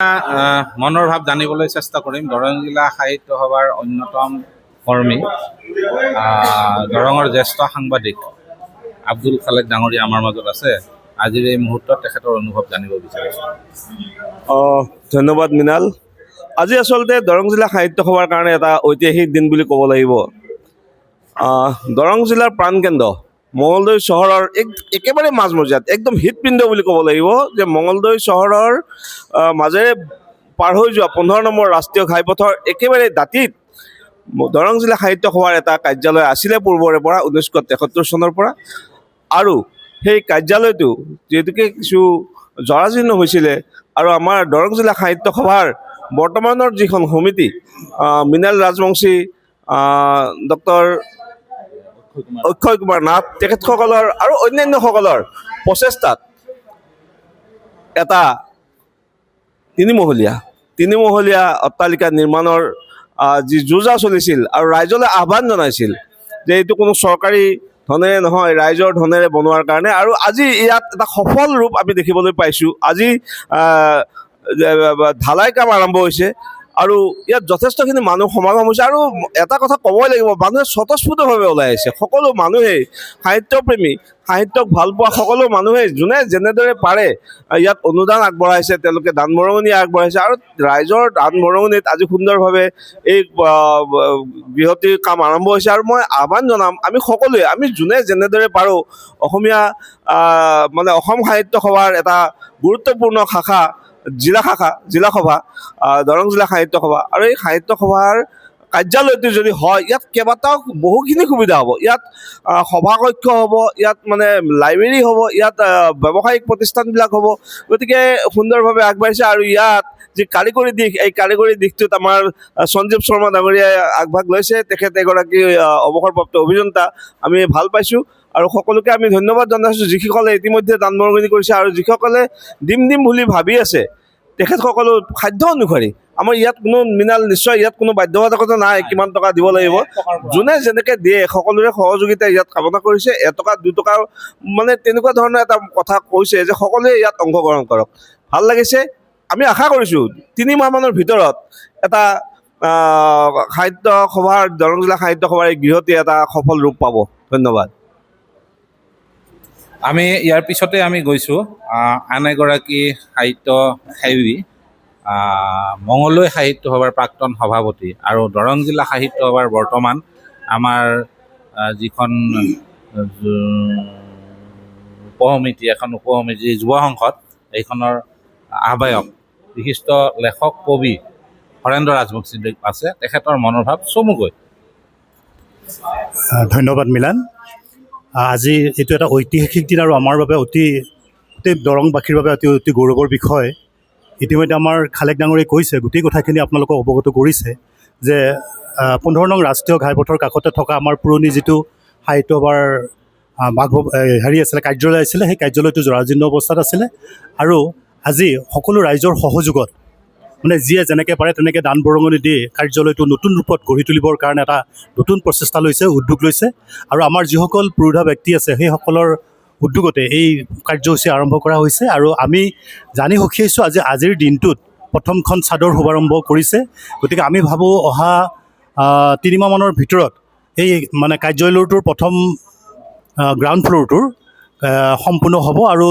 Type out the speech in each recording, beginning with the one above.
মনৰ ভাৱ জানিবলৈ চেষ্টা কৰিম। দৰং জিলা সাহিত্য সভাৰ অন্যতম কৰ্মী দৰঙৰ জ্যেষ্ঠ সাংবাদিক আব্দুল খালেক ডাঙৰীয়া আমাৰ মাজত আছে। আজিৰ এই মুহূৰ্তত তেখেতৰ অনুভৱ জানিব বিচাৰিছোঁ। ধন্যবাদ মৃণাল। আজি আচলতে দৰং জিলা সাহিত্য সভাৰ কাৰণে এটা ঐতিহাসিক দিন বুলি ক'ব লাগিব। দৰং জিলাৰ প্ৰাণকেন্দ্ৰ মঙলদৈ চহৰৰ একেবাৰে মাজমজিয়াত একদম হৃদপিণ্ড বুলি ক'ব লাগিব যে মঙলদৈ চহৰৰ মাজেৰে পাৰ হৈ যোৱা 15 নম্বৰ ৰাষ্ট্ৰীয় ঘাইপথৰ একেবাৰে দাঁতিত দৰং জিলা সাহিত্য সভাৰ এটা কাৰ্যালয় আছিলে পূৰ্বৰে পৰা 1973 চনৰ পৰা। আৰু সেই কাৰ্যালয়টো যিহেতুকে কিছু জৰাজীৰ্ণ হৈছিলে আৰু আমাৰ দৰং জিলা সাহিত্য সভাৰ বৰ্তমানৰ যিখন সমিতি মৃণাল ৰাজবংশী, ডক্টৰ অক্ষয় কুমাৰ নাথ তেখেতসকলৰ আৰু অন্যান্যসকলৰ প্ৰচেষ্টাত এটা তিনিমহলীয়া অট্টালিকা নিৰ্মাণৰ যি যোজা চলিছিল আৰু ৰাইজলৈ আহ্বান জনাইছিল যে এইটো কোনো চৰকাৰী ধনেৰে নহয়, ৰাইজৰ ধনেৰে বনোৱাৰ কাৰণে। আৰু আজি ইয়াত এটা সফল ৰূপ আমি দেখিবলৈ পাইছোঁ। আজি ঢালাই কাম আৰম্ভ হৈছে আৰু ইয়াত যথেষ্টখিনি মানুহ সমাগম হৈছে। আৰু এটা কথা ক'বই লাগিব, মানুহে স্বতঃস্ফূৰ্তভাৱে ওলাই আহিছে। সকলো মানুহেই সাহিত্যপ্ৰেমী, সাহিত্যক ভাল পোৱা সকলো মানুহে যোনে যেনেদৰে পাৰে ইয়াত অনুদান আগবঢ়াইছে, তেওঁলোকে দান বৰঙণি আগবঢ়াইছে। আৰু ৰাইজৰ দান বৰঙণিত আজি সুন্দৰভাৱে এই বৃহৎ কাম আৰম্ভ হৈছে। আৰু মই আহ্বান জনাম, আমি যোনে যেনেদৰে পাৰোঁ অসমীয়া অসম সাহিত্য সভাৰ এটা গুৰুত্বপূৰ্ণ জিলা সভা দৰং জিলা সাহিত্য সভা। আৰু এই সাহিত্য সভাৰ কাৰ্যালয়টো যদি হয়, ইয়াত বহুখিনি সুবিধা হ'ব। ইয়াত সভাকক্ষ হ'ব, ইয়াত লাইব্ৰেৰী হ'ব, ইয়াত ব্যৱসায়িক প্ৰতিষ্ঠানবিলাক হ'ব। গতিকে সুন্দৰভাৱে আগবাঢ়িছে। আৰু ইয়াত যি কাৰিকৰী দিশ, এই কাৰিকৰী দিশটোত আমাৰ সঞ্জীৱ শৰ্মা ডাঙৰীয়াই আগভাগ লৈছে। তেখেত এগৰাকী অৱসৰপ্ৰাপ্ত অভিযন্তা। আমি ভাল পাইছোঁ আৰু সকলোকে আমি ধন্যবাদ জনাইছোঁ যিসকলে ইতিমধ্যে দান বৰঙণি কৰিছে আৰু যিসকলে দিম বুলি ভাবি আছে তেখেতসকলৰ সাধ্য অনুসৰি। আমাৰ ইয়াত নিশ্চয় ইয়াত কোনো বাধ্যবাধকতা নাই কিমান টকা দিব লাগিব। যোনে যেনেকৈ দিয়ে সকলোৰে সহযোগিতা ইয়াত কামনা কৰিছে। 1 টকা 2 টকা তেনেকুৱা ধৰণৰ এটা কথা কৈছে যে সকলোৱে ইয়াত অংশগ্ৰহণ কৰক। ভাল লাগিছে। আমি আশা কৰিছোঁ 3 মাহমানৰ ভিতৰত এটা দৰং জিলা সাহিত্য সভাৰ এই গৃহটি এটা সফল ৰূপ পাব। ধন্যবাদ। আমি ইয়াৰ পিছতে আমি গৈছোঁ আন এগৰাকী সাহিত্য সেৱী, মঙলদৈ সাহিত্য সভাৰ প্ৰাক্তন সভাপতি আৰু দৰং জিলা সাহিত্য সভাৰ বৰ্তমান আমাৰ যিখন উপসমিতি যুৱ সংসদ, এইখনৰ আহ্বায়ক বিশিষ্ট লেখক কবি হৰেন্দ্ৰ ৰাজবংশী আছে। তেখেতৰ মনোভাৱ চমুকৈ। ধন্যবাদ মিলান। আজি এইটো এটা ঐতিহাসিক দিন আৰু আমাৰ বাবে গোটেই দৰংবাসীৰ বাবে অতি গৌৰৱৰ বিষয়। ইতিমধ্যে আমাৰ খালেক ডাঙৰীয়াই কৈছে, গোটেই কথাখিনি আপোনালোকক অৱগত কৰিছে যে 15 নং ৰাষ্ট্ৰীয় ঘাইপথৰ কাষতে থকা আমাৰ পুৰণি যিটো সাহিত্য সভাৰ কাৰ্যালয় আছিলে, সেই কাৰ্যালয়টো জৰাজীৰ্ণ অৱস্থাত আছিলে। আৰু আজি সকলো ৰাইজৰ সহযোগত যিয়ে যেনেকৈ পাৰে তেনেকৈ দান বৰঙণি দি কাৰ্যালয়টো নতুন ৰূপত গঢ়ি তুলিবৰ কাৰণে এটা নতুন প্ৰচেষ্টা উদ্যোগ লৈছে। আৰু আমাৰ যিসকল পুৰোধা ব্যক্তি আছে সেইসকলৰ উদ্যোগতে এই কাৰ্যসূচী আৰম্ভ কৰা হৈছে। আৰু আমি জানি সুখী হৈছোঁ আজিৰ দিনটোত প্ৰথমখন চাদৰ শুভাৰম্ভ কৰিছে। গতিকে আমি ভাবোঁ অহা 3 মাহমানৰ ভিতৰত এই কাৰ্যালয়টোৰ প্ৰথম গ্ৰাউণ্ড ফ্ল'ৰটোৰ সম্পূৰ্ণ হ'ব। আৰু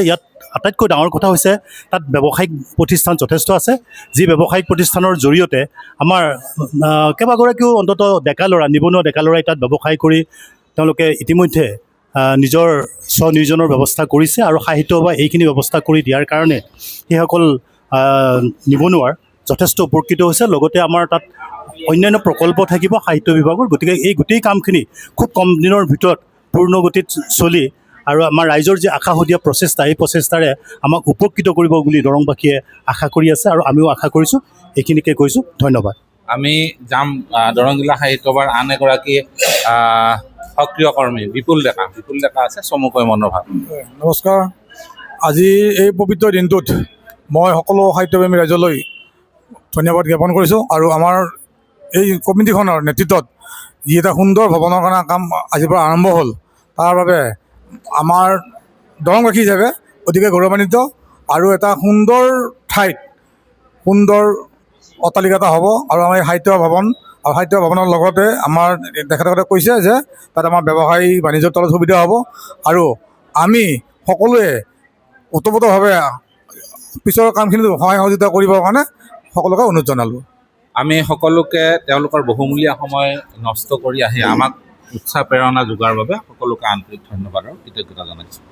ইয়াত আটাইতকৈ ডাঙৰ কথা হৈছে তাত ব্যৱসায়িক প্ৰতিষ্ঠান যথেষ্ট আছে, যি ব্যৱসায়িক প্ৰতিষ্ঠানৰ জৰিয়তে আমাৰ কেইবাগৰাকীও অন্ততঃ নিবনুৱা ডেকা ল'ৰাই তাত ব্যৱসায় কৰি তেওঁলোকে ইতিমধ্যে নিজৰ স্বনিয়োজনৰ ব্যৱস্থা কৰিছে। আৰু সাহিত্য সভা এইখিনি ব্যৱস্থা কৰি দিয়াৰ কাৰণে সেইসকল নিবনুৱাৰ যথেষ্ট উপকৃত হৈছে। লগতে আমাৰ তাত অন্যান্য প্ৰকল্প থাকিব সাহিত্য বিভাগৰ। গতিকে এই গোটেই কামখিনি খুব কম দিনৰ ভিতৰত পূৰ্ণগতিত চলি আৰু আমাৰ ৰাইজৰ যি আশাসুধীয়া প্ৰচেষ্টা, এই প্ৰচেষ্টাৰে আমাক উপকৃত কৰিব বুলি দৰংবাসীয়ে আশা কৰি আছে আৰু আমিও আশা কৰিছোঁ। এইখিনিকে কৈছোঁ। ধন্যবাদ। আমি যাম দৰং জিলা সাহিত্য সভাৰ আন এগৰাকী সক্ৰিয় কৰ্মী বিপুল ডেকা আছে। চমুকৈ মনোভাৱ। নমস্কাৰ। আজি এই পবিত্ৰ দিনটোত মই সকলো সাহিত্যপ্ৰেমী ৰাইজলৈ ধন্যবাদ জ্ঞাপন কৰিছোঁ। আৰু আমাৰ এই কমিটিখনৰ নেতৃত্বত যি এটা সুন্দৰ ভৱনৰ কাৰণে কাম আজিৰ পৰা আৰম্ভ হ'ল, তাৰ বাবে আমাৰ দৰংবাসী হিচাপে অতিকে গৌৰৱান্বিত। আৰু এটা সুন্দৰ ঠাইত সুন্দৰ অট্টালিকা এটা হ'ব আৰু আমাৰ এই সাহিত্য ভৱন আৰু সাহিত্য ভৱনৰ লগতে আমাৰ তেখেতসকলে কৈছে যে তাত আমাৰ ব্যৱসায়ী বাণিজ্যৰ তলত সুবিধা হ'ব আৰু আমি সকলোৱে ওতপ্ৰোতভাৱে পিছৰ কামখিনি সহায় সহযোগিতা কৰিবৰ কাৰণে সকলোকে অনুৰোধ জনালোঁ। আমি সকলোকে তেওঁলোকৰ বহুমূলীয়া সময় নষ্ট কৰি আহি আমাক উৎসাহ প্ৰেৰণা যোগোৱাৰ বাবে সকলোকে আন্তৰিক ধন্যবাদ আৰু কৃতজ্ঞতা জনাইছোঁ।